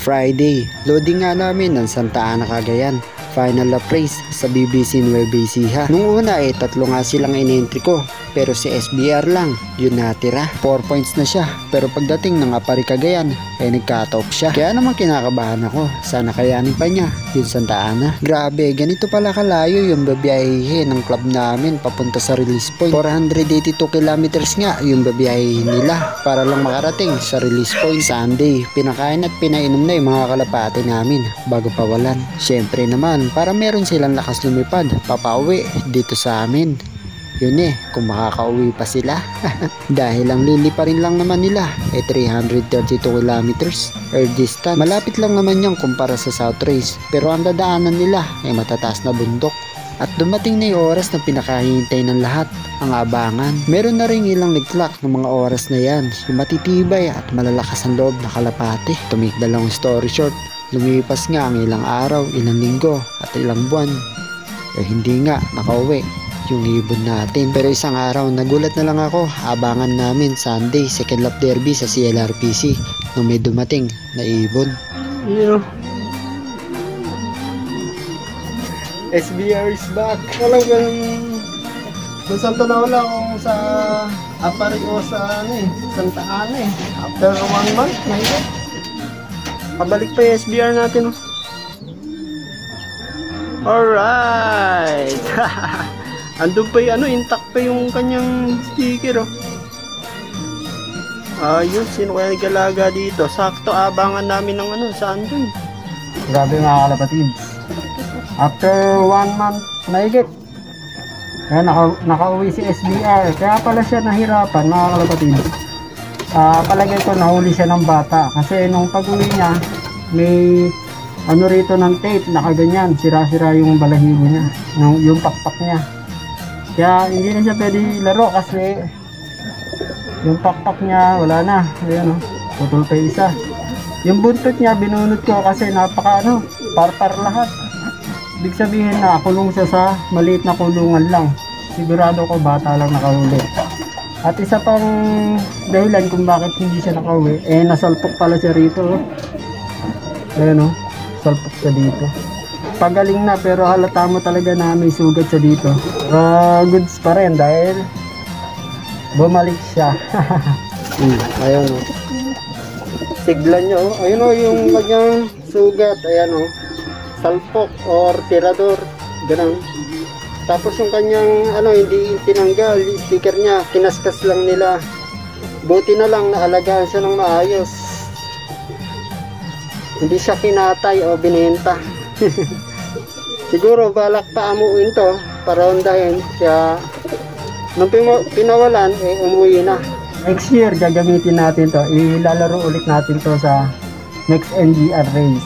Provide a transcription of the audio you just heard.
Friday, loading nga namin ng Santa Ana, Cagayan. Final appraise sa BBC Nueva Ecija. Nung una tatlo nga silang in-entry ko, pero si SBR lang yun natira. 4 points na siya, pero pagdating ng Apari Cagayan nagka-top siya. Kaya naman kinakabahan ako, sana kayanin pa niya yun Santa Ana. Grabe, ganito pala kalayo yung babiyahihin ng club namin papunta sa release point. 482 kilometers nga yung babiyahihin nila para lang makarating sa release point. Sunday, pinakain at pinainom na yung mga kalapate namin bago pawalan. Syempre naman, para meron silang lakas lumipad papauwi dito sa amin. Yun kung makakauwi pa sila. Dahil ang lili pa rin lang naman nila 332 kilometers air distance. Malapit lang naman yan kumpara sa South Race, pero ang dadaanan nila matataas na bundok. At dumating na yung oras na pinakahihintay ng lahat, ang abangan. Meron na rin ilang nag-clock ng mga oras na yan, yung matitibay at malalakas ang loob na kalapate. Tumikda lang ang story short, lumipas nga ang ilang araw, ilang linggo at ilang buwan, hindi nga nakauwi yung ibon natin. Pero isang araw nagulat na lang ako, abangan namin Sunday second lap derby sa CLRPC nung may dumating na ibon. SBR is back. Walang ganun. Kung saan to nawala kung sa Apari o sa Santa Ana after 1 month na ito. Pabalik pa yung SBR natin. Alright. Andun pa yung intact pa yung kanyang sticker ayun, sino kaya nagalaga dito? Sakto abangan namin ng saan dun. Grabe mga kalapatids, after 1 month mahigit nakauwi si SBR. Kaya pala siya nahirapan mga kalapatids. Palagay ko nahuli siya ng bata kasi nung pag-uwi niya may rito ng tape, nakaganyan, sira-sira yung balahibo niya, yung pakpak niya. Kaya hindi na siya pwede laro kasi yung pakpak niya wala na. Ayan putol pa yung isa. Yung buntot niya binunot ko kasi napaka parpar lahat. Ibig sabihin na kulong siya sa maliit na kulungan lang. Sigurado ko bata lang nakahuli. At isa pang dahilan kung bakit hindi siya nakauwi, nasalpok pala siya rito. Ayan salpok siya dito. Pagaling na pero halata mo talaga na may sugat siya dito. Goods pa rin dahil bumalik siya. Ayun siglan niya ayun yung kanyang sugat. Ayan salpok or tirador, ganun. Tapos yung kanyang hindi tinanggal yung sticker niya, kinaskas lang nila. Buti na lang naalagaan siya ng maayos, hindi siya kinatay o binenta. Siguro balak pa amuin to para ondahin. Kaya nung pinawalan umuwi na. Next year gagamitin natin to, ilalaro ulit natin to sa next NGR race.